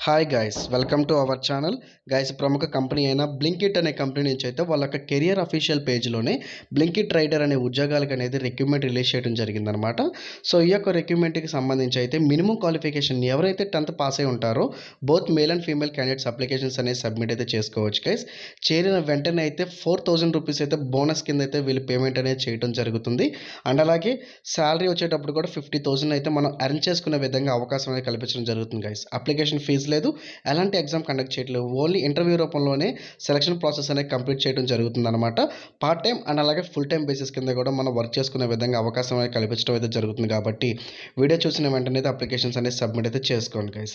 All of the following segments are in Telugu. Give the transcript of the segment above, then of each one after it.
Hi guys, welcome to our channel. Guys, ప్రముఖ కంపెనీ అయిన బ్లింకిట్ అనే కంపెనీ నుంచి అయితే వాళ్ళ యొక్క కెరియర్ అఫీషియల్ పేజ్లోనే బ్లింకిట్ రైడర్ అనే ఉద్యోగాలకు అనేది రిక్రూట్మెంట్ రిలీజ్ చేయడం జరిగిందనమాట. సో ఈ యొక్క రిక్రూట్మెంట్కి సంబంధించి అయితే మినిమం క్వాలిఫికేషన్ ఎవరైతే 10th పాస్ అయి ఉంటారో both male and female candidates applications అనేది సబ్మిట్ అయితే చేసుకోవచ్చు గైస్. చేరిన వెంటనే అయితే 4000 రూపీస్ అయితే బోనస్ కింద అయితే వీళ్ళు పేమెంట్ అనేది చేయడం జరుగుతుంది. అండ్ అలాగే శాలరీ వచ్చేటప్పుడు కూడా 50,000 అయితే మనం ఎర్న్ చేసుకునే విధంగా అవకాశం అనేది కల్పించడం జరుగుతుంది గైస్. అప్లికేషన్ ఫీజు లేదు, ఎలాంటి ఎగ్జామ్ కండక్ట్ చేయట్లేదు, ఓన్లీ ఇంటర్వ్యూ రూపంలోనే సెలక్షన్ ప్రాసెస్ అనేది కంప్లీట్ చేయడం జరుగుతుంది అనమాట. పార్ట్ టైం అండ్ అలాగే ఫుల్ టైం బేసిస్ కింద కూడా మనం వర్క్ చేసుకునే విధంగా అవకాశం అనేది కల్పించడం అయితే జరుగుతుంది. కాబట్టి వీడియో చూసిన వెంటనే అయితే అప్లికేషన్స్ అనేది సబ్మిట్ అయితే చేసుకోండి గైస్.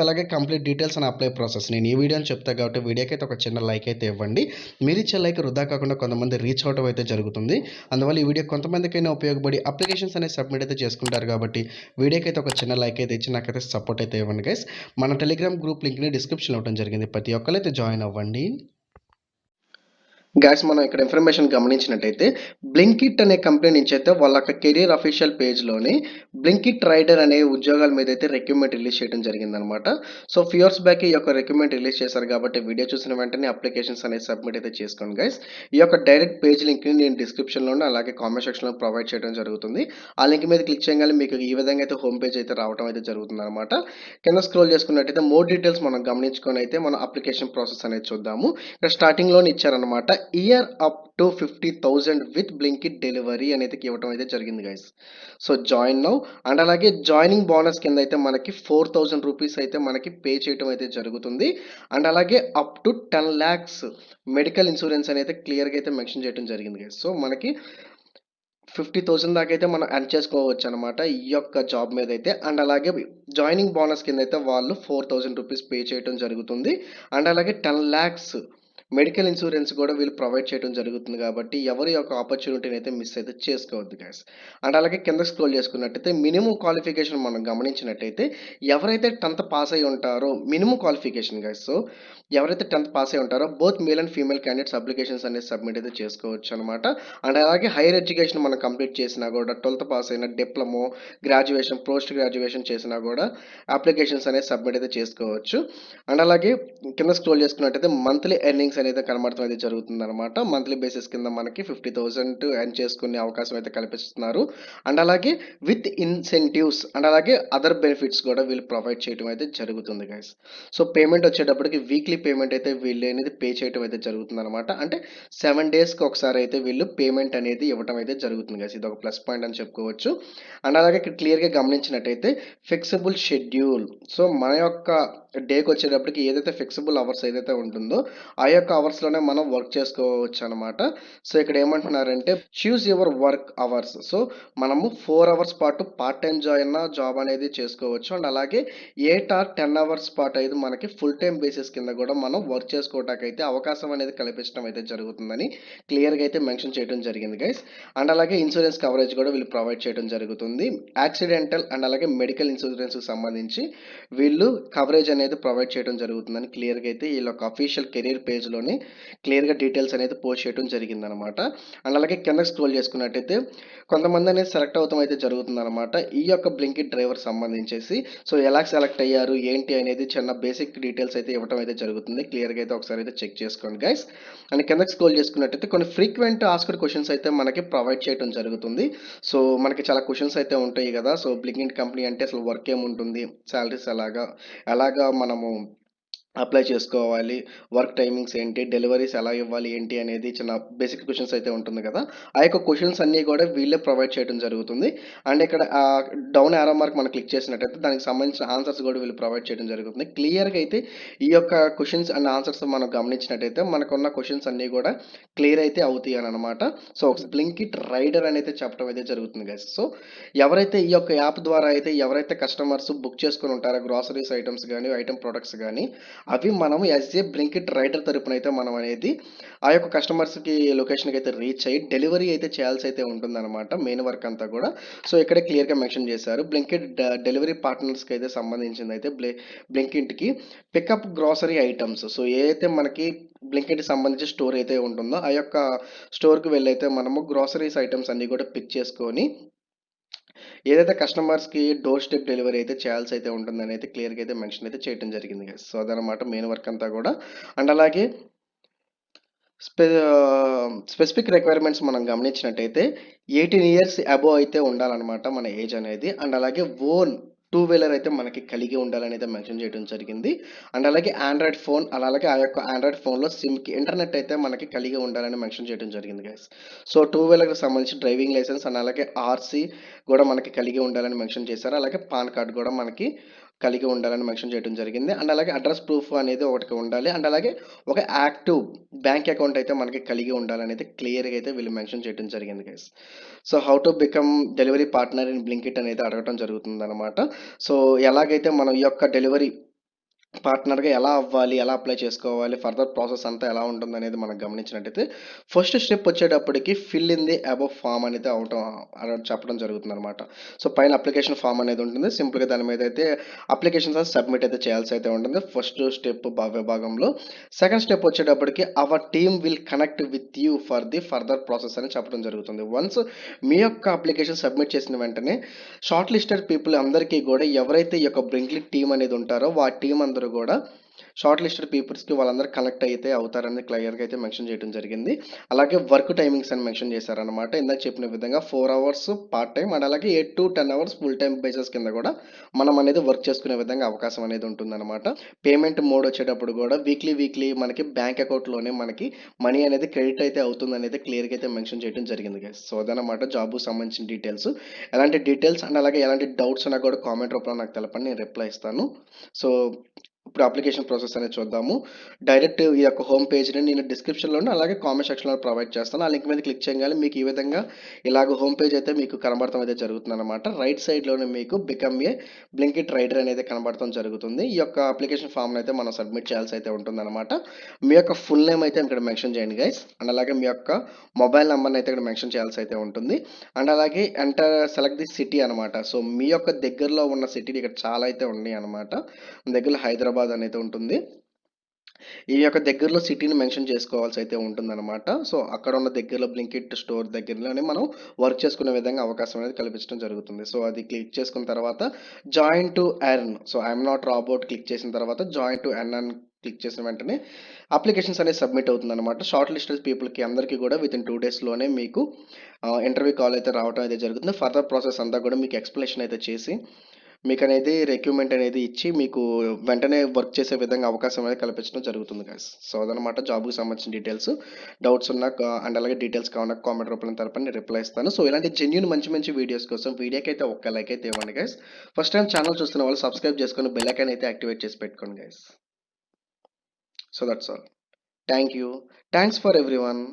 అలాగే complete details and apply process నేను ఈ వీడియోని చెప్తా కాబట్టి వీడియోకి అయితే ఒక చిన్న లైక్ అయితే ఇవ్వండి. మీరు ఇచ్చే లైక్ వృధా కాకుండా కొంతమంది రీచ్ అవడం అయితే జరుగుతుంది. అందువల్ల ఈ వీడియో కొంతమందికైనా ఉపయోగపడి అప్లికేషన్స్ అనేది సబ్మిట్ అయితే చేసుకుంటారు. కాబట్టి వీడియోకి అయితే ఒక చిన్న లైక్ అయితే ఇచ్చి నాకైతే సపోర్ట్ అయితే ఇవ్వండి గైస్. మన టెలిగ్రామ్ గ్రూప్ లింక్ని డిస్క్రిప్షన్లో ఇవ్వడం జరిగింది. ప్రతి ఒక్కరైతే జాయిన్ అవ్వండి. గ్యాస్, మనం ఇక్కడ ఇన్ఫర్మేషన్ గమనించినట్టయితే బ్లింకిట్ అనే కంపెనీ నుంచి అయితే వాళ్ళ కెరీర్ అఫీషియల్ పేజ్లోని బ్లింకిట్ రైడర్ అనే ఉద్యోగాల మీద అయితే రిక్రూట్మెంట్ రిలీజ్ చేయడం జరిగిందనమాట. సో ఫ్యూర్స్ బ్యాక్ ఈ యొక్క రిక్రూట్మెంట్ రిలీజ్ చేశారు కాబట్టి వీడియో చూసిన వెంటనే అప్లికేషన్స్ అనేది సబ్మిట్ అయితే చేసుకోండి గైస్. ఈ యొక్క డైరెక్ట్ పేజ్ లింక్ని నేను డిస్క్రిప్షన్లోనే అలాగే కామెంట్ సెక్షన్లో ప్రొవైడ్ చేయడం జరుగుతుంది. ఆ లింక్ మీద క్లిక్ చేయగానే మీకు ఈ విధంగా అయితే హోమ్ పేజ్ అయితే రావడం అయితే జరుగుతుంది అనమాట. కింద స్క్రోల్ చేసుకున్నట్టయితే మోర్ డీటెయిల్స్ మనం గమనించుకొని అయితే మనం అప్లికేషన్ ప్రాసెస్ అనేది చూద్దాము. ఇక్కడ స్టార్టింగ్లోనే ఇచ్చారనమాట, year up to 50,000 with Blinkit delivery అనేది ఇవ్వడం అయితే జరిగింది guys. So join now. And అలాగే జాయినింగ్ బోనస్ కింద అయితే మనకి 4,000 రూపీస్ అయితే మనకి పే చేయడం అయితే జరుగుతుంది. అండ్ అలాగే up to 10 lakhs medical insurance అనేది క్లియర్గా అయితే మెన్షన్ చేయడం జరిగింది గైస్. సో మనకి 50,000 దాకా అయితే మనం ఎర్న్ చేసుకోవచ్చు అనమాట ఈ యొక్క జాబ్ మీద అయితే. అండ్ అలాగే జాయినింగ్ బోనస్ కింద అయితే వాళ్ళు 4,000 రూపీస్ పే చేయడం జరుగుతుంది. అండ్ అలాగే 10 lakhs మెడికల్ ఇన్సూరెన్స్ కూడా వీళ్ళు ప్రొవైడ్ చేయడం జరుగుతుంది. కాబట్టి ఎవరి యొక్క ఆపర్చునిటీని అయితే మిస్ అయితే చేసుకోవద్దు గైస్. అండ్ అలాగే కింద స్క్రోల్ చేసుకున్నట్టయితే మినిమం క్వాలిఫికేషన్ మనం గమనించినట్టయితే ఎవరైతే 10th పాస్ అయి ఉంటారో మినిమం క్వాలిఫికేషన్ గైస్. సో ఎవరైతే 10th పాస్ అయి ఉంటారో both male and female candidates applications అనేది సబ్మిట్ అయితే చేసుకోవచ్చు అనమాట. అండ్ అలాగే హైయర్ ఎడ్యుకేషన్ మనం కంప్లీట్ చేసినా కూడా 12th పాస్ అయిన డిప్లొమో, గ్రాడ్యుయేషన్, పోస్ట్ గ్రాడ్యుయేషన్ చేసినా కూడా అప్లికేషన్స్ అనేది సబ్మిట్ అయితే చేసుకోవచ్చు. అండ్ అలాగే కింద స్క్రోల్ చేసుకున్నట్టయితే మంత్లీ ఎర్నింగ్స్ అనేది కనబడటం అయితే జరుగుతుంది అనమాట. మంత్లీ బేసిస్ కింద మనకి 50,000 ఎర్న్ చేసుకునే అవకాశం అయితే కల్పిస్తున్నారు. అండ్ అలాగే విత్ ఇన్సెంటివ్స్ అండ్ అలాగే అదర్ బెనిఫిట్స్ కూడా వీళ్ళు ప్రొవైడ్ చేయడం అయితే జరుగుతుంది గైస్. సో పేమెంట్ వచ్చేటప్పటికి వీక్లీ పేమెంట్ అయితే వీళ్ళు అనేది పే చేయడం అయితే జరుగుతుంది అనమాట. అంటే 7 daysకి ఒకసారి అయితే వీళ్ళు పేమెంట్ అనేది ఇవ్వడం అయితే జరుగుతుంది గైస్. ఇది ఒక ప్లస్ పాయింట్ అని చెప్పుకోవచ్చు. అండ్ అలాగే ఇక్కడ క్లియర్గా గమనించినట్టయితే ఫిక్సిబుల్ షెడ్యూల్. సో మన యొక్క డేకి వచ్చేటప్పటికి ఏదైతే ఫిక్సిబుల్ అవర్స్ ఏదైతే ఉంటుందో ఆ యొక్క అవర్స్లోనే మనం వర్క్ చేసుకోవచ్చు అనమాట. సో ఇక్కడ ఏమంటున్నారంటే choose your work hours. So మనము 4 hours పాటు పార్ట్ టైం జాబ్ అనేది చేసుకోవచ్చు. అండ్ అలాగే 8 or 10 hours పాటు అయితే మనకి ఫుల్ టైం బేసిస్ కింద కూడా మనం వర్క్ చేసుకోవడానికి అయితే అవకాశం అనేది కల్పించడం అయితే జరుగుతుందని క్లియర్గా అయితే మెన్షన్ చేయడం జరిగింది గైస్. అండ్ అలాగే ఇన్సూరెన్స్ కవరేజ్ కూడా వీళ్ళు ప్రొవైడ్ చేయడం జరుగుతుంది. యాక్సిడెంటల్ అండ్ అలాగే మెడికల్ ఇన్సూరెన్స్కి సంబంధించి వీళ్ళు కవరేజ్ అనేది ప్రొవైడ్ చేయడం జరుగుతుందని క్లియర్గా అయితే వీళ్ళ ఒక అఫీషియల్ కెరీర్ పేజ్లోని క్లియర్గా డీటెయిల్స్ అనేది పోస్ట్ చేయడం జరిగిందనమాట. అండ్ అలాగే కింద స్క్రోల్ చేసుకున్నట్టయితే కొంతమంది అనేది సెలెక్ట్ అవుతాం అయితే జరుగుతుందన్నమాట ఈ యొక్క బ్లింకిట్ డ్రైవర్ సంబంధించేసి. సో ఎలా సెలెక్ట్ అయ్యారు ఏంటి అనేది చిన్న బేసిక్ డీటెయిల్స్ అయితే ఇవ్వడం అయితే జరుగుతుంది. క్లియర్గా అయితే ఒకసారి అయితే చెక్ చేసుకోండి గైస్. అండ్ కిందకి స్క్రోల్ చేసుకున్నట్టయితే కొన్ని ఫ్రీక్వెంట్ ఆస్క్డ్ క్వశ్చన్స్ అయితే మనకి ప్రొవైడ్ చేయడం జరుగుతుంది. సో మనకి చాలా క్వశ్చన్స్ అయితే ఉంటాయి కదా. సో బ్లింకిట్ కంపెనీ అంటే అసలు వర్క్ ఏముంటుంది, శాలరీస్ ఎలాగా మనము అప్లై చేసుకోవాలి, వర్క్ టైమింగ్స్ ఏంటి, డెలివరీస్ ఎలా ఇవ్వాలి ఏంటి అనేది చిన్న బేసిక్ క్వశ్చన్స్ అయితే ఉంటుంది కదా. ఆ యొక్క క్వశ్చన్స్ అన్నీ కూడా వీళ్ళే ప్రొవైడ్ చేయడం జరుగుతుంది. అండ్ ఇక్కడ డౌన్ యారో మార్క్ మనం క్లిక్ చేసినట్టయితే దానికి సంబంధించిన ఆన్సర్స్ కూడా వీళ్ళు ప్రొవైడ్ చేయడం జరుగుతుంది. క్లియర్గా అయితే ఈ యొక్క క్వశ్చన్స్ అండ్ ఆన్సర్స్ మనం గమనించినట్టయితే మనకున్న క్వశ్చన్స్ అన్నీ కూడా క్లియర్ అయితే అవుతాయి అని అనమాట. సో బ్లింకిట్ రైడర్ అని అయితే చెప్పడం అయితే జరుగుతుంది గైస్. సో ఎవరైతే ఈ యొక్క యాప్ ద్వారా అయితే ఎవరైతే కస్టమర్స్ బుక్ చేసుకుని ఉంటారో గ్రాసరీస్ ఐటమ్స్ కానీ ఐటమ్ ప్రొడక్ట్స్ కానీ అవి మనము యాజ్ ఏ బ్లింకిట్ రైడర్ తరపున అయితే మనం అనేది ఆ యొక్క కస్టమర్స్కి లొకేషన్కి అయితే రీచ్ అయ్యి డెలివరీ అయితే చేయాల్సి అయితే ఉంటుందన్నమాట మెయిన్ వర్క్ అంతా కూడా. సో ఇక్కడే క్లియర్గా మెన్షన్ చేశారు బ్లింకిట్ డెలివరీ పార్ట్నర్స్కి అయితే సంబంధించింది అయితే బ్లింకిట్కి పికప్ గ్రాసరీ ఐటమ్స్. సో ఏదైతే మనకి బ్లింకిట్కి సంబంధించి స్టోర్ అయితే ఉంటుందో ఆ యొక్క స్టోర్కి వెళ్ళైతే మనము గ్రాసరీస్ ఐటమ్స్ అన్నీ కూడా పిక్ చేసుకొని ఏదైతే కస్టమర్స్‌కి డోర్ స్టెప్ డెలివరీ అయితే చేయాల్సి అయితే ఉంటుందని అయితే క్లియర్‌గా అయితే మెన్షన్ అయితే చేయడం జరిగింది గైస్. సో, అదనమాట మెయిన్ వర్క్ అంతా కూడా. అండ్ అలాగే స్పెసిఫిక్ రిక్వైర్మెంట్స్ మనం గమనించినట్టయితే 18 ఇయర్స్ అబోవ్ అయితే ఉండాలనమాట మన ఏజ్ అనేది. అండ్ అలాగే ఓన్ టూ వీలర్ అయితే మనకి కలిగి ఉండాలని అయితే మెన్షన్ చేయడం జరిగింది. అండ్ అలాగే ఆండ్రాయిడ్ ఫోన్ అలాగే ఆ యొక్క ఆండ్రాయిడ్ ఫోన్లో సిమ్కి ఇంటర్నెట్ అయితే మనకి కలిగి ఉండాలని మెన్షన్ చేయడం జరిగింది గైస్. సో, టూ వీలర్కి సంబంధించి డ్రైవింగ్ లైసెన్స్ అండ్ అలాగే ఆర్సీ కూడా మనకి కలిగి ఉండాలని మెన్షన్ చేశారు. అలాగే పాన్ కార్డ్ కూడా మనకి కలిగి ఉండాలని మెన్షన్ చేయడం జరిగింది. అండ్ అలాగే అడ్రస్ ప్రూఫ్ అనేది ఒకటి ఉండాలి. అండ్ అలాగే ఒక యాక్టివ్ బ్యాంక్ అకౌంట్ అయితే మనకి కలిగి ఉండాలనేది క్లియర్‌గా అయితే వీళ్ళు మెన్షన్ చేయడం జరిగింది guys. So, how to become delivery partner in Blinkit అనేది అడగటం జరుగుతుందనమాట. సో, ఎలాగైతే మనం ఈ యొక్క డెలివరీ పార్ట్నర్‌గా ఎలా అవ్వాలి? ఎలా అప్లై చేసుకోవాలి? ఫర్దర్ ప్రాసెస్ అంతా ఎలా ఉంటుందనేది మనం గమనించినట్టయితే, ఫస్ట్ స్టెప్ వచ్చేటప్పటికి fill in the above form అనేది చెప్పడం జరుగుతుందనమాట. సో, పైన అప్లికేషన్ ఫార్మ్ అనేది ఉంటుంది. సింపుల్‌గా దాని మీద అయితే అప్లికేషన్స్ సబ్మిట్ అయితే చేయాల్సి అయితే ఉంటుంది. ఫస్ట్ స్టెప్ విభాగంలో. సెకండ్ స్టెప్ వచ్చేటప్పటికి our team will connect with you for the further process అని చెప్పడం జరుగుతుంది. వన్స్ మీ యొక్క అప్లికేషన్ సబ్మిట్ చేసిన వెంటనే షార్ట్ లిస్టెడ్ పీపుల్ అందరికీ కూడా ఎవరైతే ఈ యొక్క బ్లింకిట్ టీమ్ అనేది ఉంటారో టీమ్ అందరూ కూడా షార్ట్ లిస్టెడ్ పీపుల్స్కి వాళ్ళందరూ కనెక్ట్ అయితే అవుతారని క్లియర్గా అయితే మెన్షన్ చేయడం జరిగింది. అలాగే వర్క్ టైమింగ్స్ అని మెన్షన్ చేశారనమాట. ఇందాక చెప్పిన విధంగా 4 అవర్స్ పార్ట్ టైం అండ్ అలాగే 8 to 10 hours full time basis కింద కూడా మనం అనేది వర్క్ చేసుకునే విధంగా అవకాశం అనేది ఉంటుందన్నమాట. పేమెంట్ మోడ్ వచ్చేటప్పుడు కూడా వీక్లీ మనకి బ్యాంక్ అకౌంట్లోనే మనకి మనీ అనేది క్రెడిట్ అయితే అవుతుంది అనేది క్లియర్గా అయితే మెన్షన్ చేయడం జరిగింది గైస్. సో, అదనమాట జాబ్కు సంబంధించిన డీటెయిల్స్. ఎలాంటి డీటెయిల్స్ అండ్ అలాగే ఎలాంటి డౌట్స్ ఉన్నా కూడా కామెంట్ రూపంలో నాకు తెలపండి, నేను రిప్లై ఇస్తాను. సో, ఇప్పుడు అప్లికేషన్ ప్రాసెస్ అనేది చూద్దాము. డైరెక్ట్ ఈ యొక్క హోమ్ పేజ్‌ని నేను డిస్క్రిప్షన్‌లోను అలాగే కామెంట్ సెక్షన్‌లో ప్రొవైడ్ చేస్తాను. ఆ లింక్ మీద క్లిక్ చేయగానే మీకు ఈ విధంగా ఇలాగ హోమ్ పేజ్ అయితే మీకు కనబడటం అయితే జరుగుతుందన్నమాట. రైట్ సైడ్‌లోనే మీకు బికమ్ ఏ బ్లింకిట్ రైడర్ అనేది కనబడటం జరుగుతుంది. ఈ యొక్క అప్లికేషన్ ఫామ్‌ని అయితే మనం సబ్మిట్ చేయాల్సి అయితే ఉంటుందన్నమాట. మీ యొక్క ఫుల్ నేమ్ అయితే ఇక్కడ మెన్షన్ చేయండి గైస్. అండ్ అలాగే మీ యొక్క మొబైల్ నంబర్‌ని అయితే ఇక్కడ మెన్షన్ చేయాల్సి అయితే ఉంటుంది. అండ్ అలాగే సెలెక్ట్ ది సిటీ అనమాట. సో, మీ యొక్క దగ్గరలో ఉన్న సిటీలు ఇక్కడ చాలా అయితే ఉన్నాయి అనమాట. దగ్గరలో హైదరాబాద్ అనేది ఉంటుంది. ఈ యొక్క దగ్గరలో సిటీని మెన్షన్ చేసుకోవాల్సి అయితే ఉంటుందన్నమాట. సో, అక్కడ ఉన్న దగ్గరలో బ్లింకిట్ స్టోర్ దగ్గరలోనే మనం వర్క్ చేసుకునే విధంగా అవకాశం అనేది కల్పించడం జరుగుతుంది. సో, అది క్లిక్ చేసుకున్న తర్వాత join to earn. So, I'm not robot click చేసిన తర్వాత జాయిన్ టు ఎర్న్ అని క్లిక్ చేసిన వెంటనే అప్లికేషన్స్ అనేది సబ్మిట్ అవుతుందన్నమాట. షార్ట్ లిస్టెడ్ పీపుల్‌కి అందరికీ కూడా వితిన్ 2 డేస్‌లోనే మీకు ఇంటర్వ్యూ కాల్ అయితే రావడం అయితే జరుగుతుంది. ఫర్దర్ ప్రాసెస్ అంతా కూడా మీకు ఎక్స్‌ప్లనేషన్ అయితే చేసి మీకనేది రిక్రూట్‌మెంట్ అనేది ఇచ్చి మీకు వెంటనే వర్క్ చేసే విధంగా అవకాశం అనేది కల్పించడం జరుగుతుంది గైస్. సో, అదనమాట జాబ్‌కి సంబంధించిన డీటెయిల్స్. డౌట్స్ ఉన్నా అండ్ అలాగే డీటెయిల్స్ కావాలన్నా కామెంట్ రూపంలో తెలపండి, రిప్లై ఇస్తాను. సో, ఇలాంటి జెన్యూన్ మంచి వీడియోస్ కోసం వీడియోకైతే ఒక్క లైక్ అయితే ఇవ్వండి గైస్. ఫస్ట్ టైం ఛానల్ చూస్తున్న వాళ్ళు సబ్స్క్రైబ్ చేసుకొని బెల్ ఐకాన్ అయితే యాక్టివేట్ చేసి పెట్టుకోండి guys. So, that's all. Thank you. Thanks for everyone.